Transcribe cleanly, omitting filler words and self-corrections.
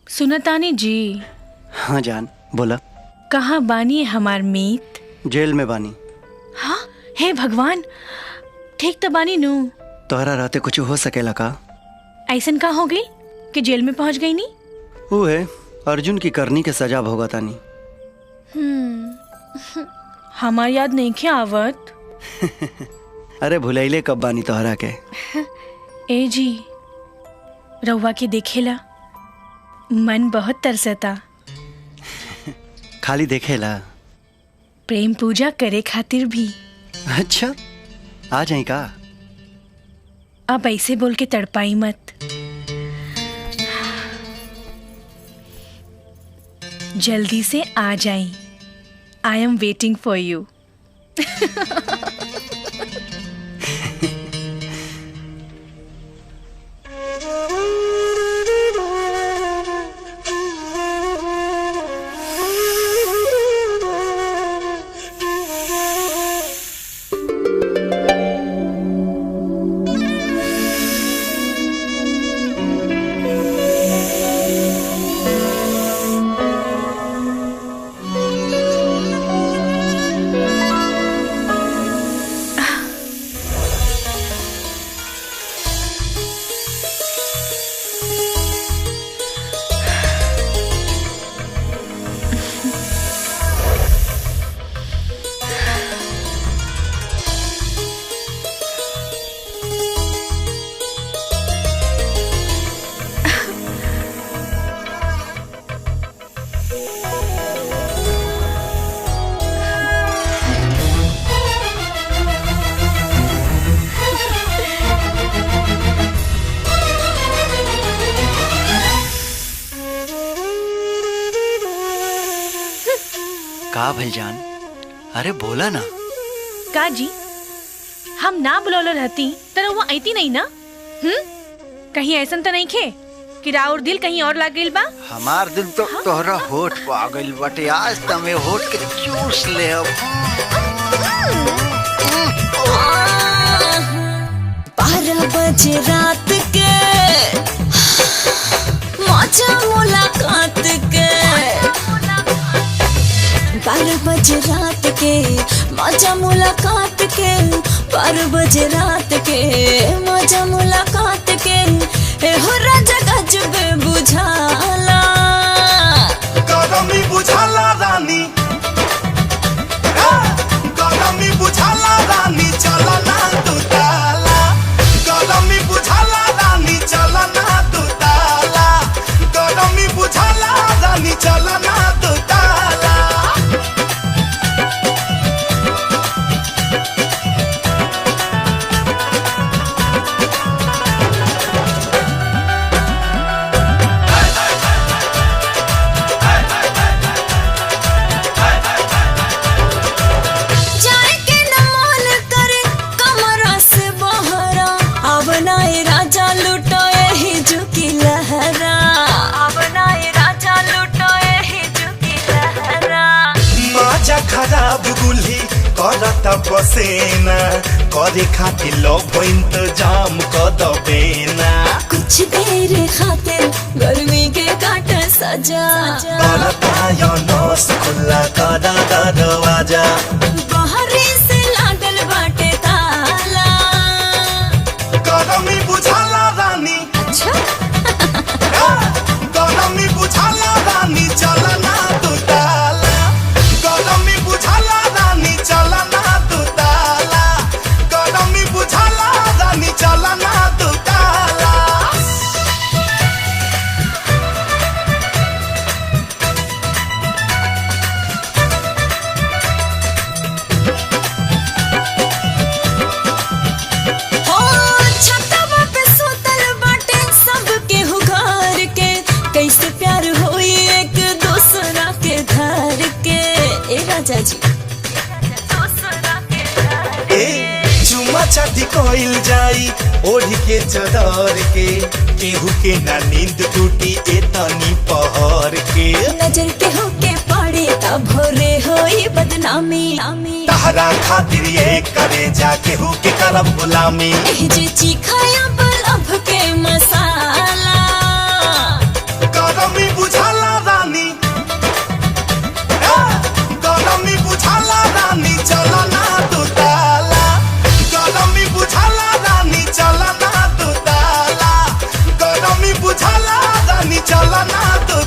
सुनतानी जी। हाँ जान, बोला। कहाँ बानी हमार मीत? जेल में बानी। हाँ, हे भगवान, ठीक तो बानी नू? तोहरा रहते कुछ हो सकेला का? ऐसन का हो गई कि जेल में पहुंच गई नी? वो है अर्जुन की करनी के सजा भोगतानी। हमार याद नहीं क्या आवत? अरे भुलैले कब बानी तोहरा के। ए जी, रउआ के देखेला मन बहुत तरसता। खाली देखेला? प्रेम पूजा करे खातिर भी। अच्छा, आ जाए का? अब ऐसे बोल के तड़पाई मत। जल्दी से आ जाई। I am waiting for you. का भई जान? अरे बोला ना। का जी, हम ना बुलौलो रहती तो वो आईती नहीं ना? कहीं ऐसा तो नहीं खे कि राउर दिल कहीं और लाग गइल बा? हमार दिल तो तोहरा होठ पा गइल बाटे। आज तमे होठ के चूस ले। 12 बजे रात के मौजा मुलाकात के। 12 बजे रात के मौजा मुलाकात के। 12 बजे रात के मौजा मुलाकात के। हो राजा गजबे बुझाला। गरमी बुझाला रानी, गरमी बुझाला रानी, चला ना तू ताला। गरमी बुझाला रानी, चला ना तू ताला। गरमी बुझाला रानी, चला ना तू ताला। खराब गुल्ही करता बसेना, करे खातिर लोभ इंतजाम कर दबेना। कुछ देर खातिर गर्मी के काट सजा। नस खुला कर दरवाजा। बाहरी से लागल बाटे ताला। गरमी बुझाला रानी। अच्छा गरमी बुझाला रानी, चला ना तू ताला। गरमी बुझाला रानी, चला ना तू ताला। गरमी बुझाला रानी, चला ना तू ताला। हो छतवा पे सुतल बाटे सबके हुगार के। कैसे प्यार होई एक दूसरा के घर के। ए राजा जी चुमा चाटी कोइल जाई ओढ़ी के चदर के। केहू के ना नींद टूटी एतनी पहर के। नजर के होके पड़े तब भोरे होई बदनामी। तहरा खातिर ये करे जा केहू के करब गुलामी। जे चीखाया बल अब गरमी बुझाला रानी चला ना तू